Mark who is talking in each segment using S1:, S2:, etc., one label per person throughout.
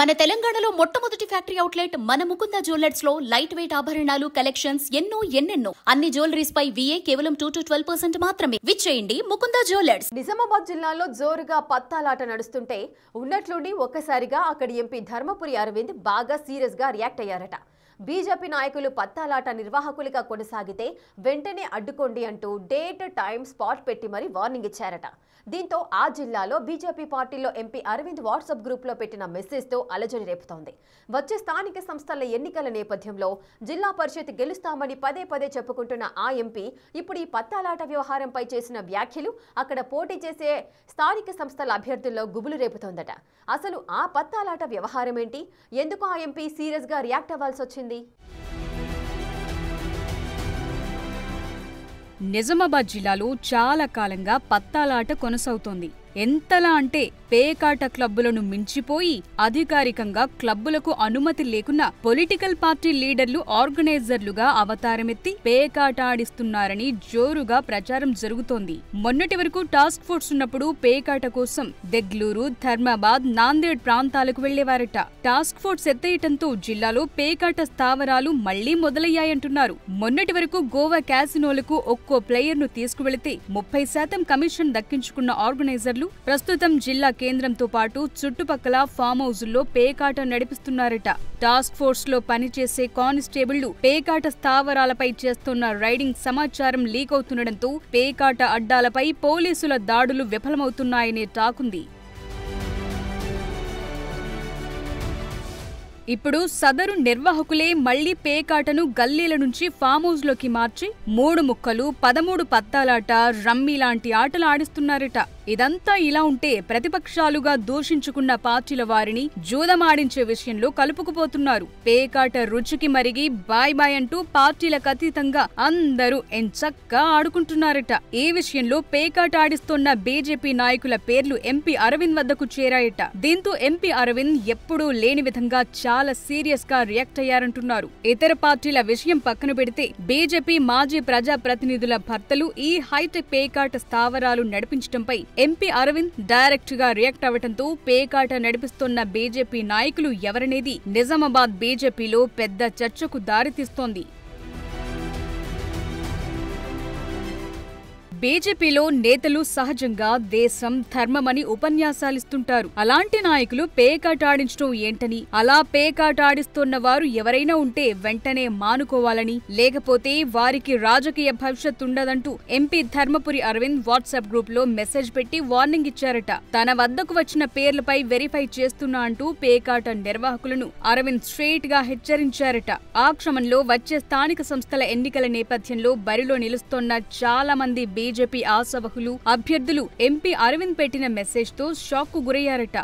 S1: మన తెలంగాణలో మొట్టమొదటి ఫ్యాక్టరీ అవుట్లెట్ మన ముకుంద జ్యువెలర్స్ లో లైట్ వెయిట్ ఆభరణాలు కలెక్షన్స్ ఎన్నెన్నో అన్ని జ్యువెలరీస్ పై VA కేవలం 2 to 12% మాత్రమే. విచ్చేయండి ముకుంద జ్యువెలర్స్.
S2: నిజామాబాద్ జిల్లాలో జోరుగా పత్తాలాట నడుస్తుంటే ఉన్నట్లుండి ఒక్కసారిగా అక్కడి ఎంపీ ధర్మపురి అరవింద్ బాగా సీరియస్ గా రియాక్ట్ అయ్యారట. బీజేపీ నాయకులు పత్తాలాట నిర్వాహకులుగా కొనసాగితే వెంటనే అడ్డుకోండి అంటూ డేట్ టైం స్పాట్ పెట్టి మరీ వార్నింగ్ ఇచ్చారట. దీంతో ఆ జిల్లాలో బీజేపీ పార్టీలో ఎంపీ అరవింద్ వాట్సాప్ గ్రూప్లో పెట్టిన మెసేజ్తో అలజడి రేపుతోంది. వచ్చే స్థానిక సంస్థల ఎన్నికల నేపథ్యంలో జిల్లా పరిషత్ గెలుస్తామని పదే చెప్పుకుంటున్న ఆ ఎంపీ ఇప్పుడు ఈ పత్తాలాట వ్యవహారంపై చేసిన వ్యాఖ్యలు అక్కడ పోటీ చేసే స్థానిక సంస్థల అభ్యర్థుల్లో గుబులు రేపుతోందట. అసలు ఆ పత్తాలాట వ్యవహారం ఏంటి? ఎందుకు ఆ ఎంపీ సీరియస్గా రియాక్ట్ అవ్వాల్సి వచ్చింది?
S3: నిజామాబాద్ జిల్లాలో చాలా కాలంగా పత్తాలాట కొనసాగుతోంది. ఎంతలా అంటే పేకాట క్లబ్బులను మించిపోయి అధికారికంగా క్లబ్బులకు అనుమతి లేకున్నా పొలిటికల్ పార్టీ లీడర్లు ఆర్గనైజర్లుగా అవతారమెత్తి పేకాట ఆడిస్తున్నారని జోరుగా ప్రచారం జరుగుతోంది. మొన్నటి వరకు టాస్క్ ఫోర్స్ ఉన్నప్పుడు పేకాట కోసం దెగ్లూరు, ధర్మాబాద్, నాందేడ్ ప్రాంతాలకు వెళ్లేవారట. టాస్క్ ఫోర్స్ ఎత్తేయటంతో జిల్లాలో పేకాట స్థావరాలు మళ్లీ మొదలయ్యాయంటున్నారు. మొన్నటి వరకు గోవా క్యాసినోలకు ఒక్కో ప్లేయర్ను తీసుకువెళితే 30% కమిషన్ దక్కించుకున్న ఆర్గనైజర్లు ప్రస్తుతం జిల్లా కేంద్రంతో పాటు చుట్టుపక్కల ఫామ్ హౌజుల్లో పేకాట నడిపిస్తున్నారట. టాస్క్ ఫోర్స్ లో పనిచేసే కానిస్టేబుళ్లు పేకాట స్థావరాలపై చేస్తున్న రైడింగ్ సమాచారం లీక్ అవుతుండటంతో పేకాట అడ్డాలపై పోలీసుల దాడులు విఫలమవుతున్నాయనే టాకుంది. ఇప్పుడు సదరు నిర్వాహకులే మళ్లీ పేకాటను గల్లీల నుంచి ఫామ్ హౌస్ లోకి మార్చి 3 ముక్కలు, 13 పత్తాలాట, రమ్మీ లాంటి ఆటలు ఆడిస్తున్నారట. ఇదంతా ఇలా ఉంటే ప్రతిపక్షాలుగా దూషించుకున్న పార్టీల వారిని జూదమాడించే విషయంలో కలుపుకుపోతున్నారు. పేకాట రుచికి మరిగి బాయ్ అంటూ పార్టీలకు అతీతంగా అందరూ ఎంచక్కా ఆడుకుంటున్నారట. ఈ విషయంలో పేకాట ఆడిస్తున్న బీజేపీ నాయకుల పేర్లు ఎంపీ అరవింద్ వద్దకు చేరాయట. దీంతో ఎంపీ అరవింద్ ఎప్పుడూ లేని విధంగా చాలా సీరియస్ గా రియాక్ట్ అయ్యారంటున్నారు. ఇతర పార్టీల విషయం పక్కన పెడితే బీజేపీ మాజీ ప్రజాప్రతినిధుల భర్తలు ఈ హైటెక్ పేకాట స్థావరాలు నడిపించడంపై ఎంపీ అరవింద్ డైరెక్ట్ గా రియాక్ట్ అవడంతో పేకాట నడిపిస్తున్న బీజేపీ నాయకులు ఎవరనేది నిజామాబాద్ బీజేపీలో పెద్ద చర్చకు దారితీస్తోంది. బీజేపీలో నేతలు సహజంగా దేశం, ధర్మమని ఉపన్యాసాలిస్తుంటారు. అలాంటి నాయకులు పేకాట ఆడించడం ఏంటని, అలా పేకాట ఆడిస్తున్న వారు ఎవరైనా ఉంటే వెంటనే మానుకోవాలని, లేకపోతే వారికి రాజకీయ భవిష్యత్ ఉండదంటూ MP Dharmapuri Arvind WhatsApp group లో మెసేజ్ పెట్టి వార్నింగ్ ఇచ్చారట. తన వద్దకు వచ్చిన పేర్లపై వెరిఫై చేస్తున్నా అంటూ పేకాట నిర్వాహకులను అరవింద్ స్ట్రెయిట్ గా హెచ్చరించారట. ఆ క్రమంలో వచ్చే స్థానిక సంస్థల ఎన్నికల నేపథ్యంలో బరిలో నిలుస్తోన్న చాలా మంది బీజేపీ ఆశావహులు, అభ్యర్థులు ఎంపీ అరవింద్ పెట్టిన మెసేజ్ తో షాక్ కు గురయ్యారట.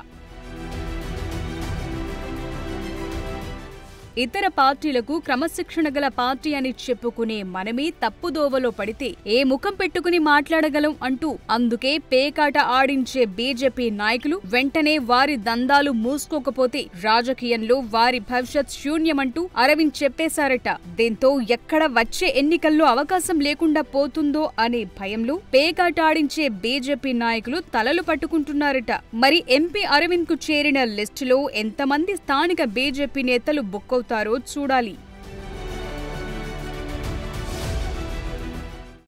S3: ఇతర పార్టీలకు క్రమశిక్షణ గల పార్టీ అని చెప్పుకునే మనమే తప్పుదోవలో పడితే ఏ ముఖం పెట్టుకుని మాట్లాడగలం అంటూ అందుకే పేకాట ఆడించే బీజేపీ నాయకులు వెంటనే వారి దందాలు మూసుకోకపోతే రాజకీయంలో వారి భవిష్యత్ శూన్యమంటూ అరవింద్ చెప్పేశారట. దీంతో ఎక్కడ వచ్చే ఎన్నికల్లో అవకాశం లేకుండా పోతుందో అనే భయంలో పేకాట ఆడించే బీజేపీ నాయకులు తలలు పట్టుకుంటున్నారట. మరి ఎంపీ అరవింద్ కు చేరిన లిస్టులో ఎంతమంది స్థానిక బీజేపీ నేతలు బుక్కవుతారో చూడాలి.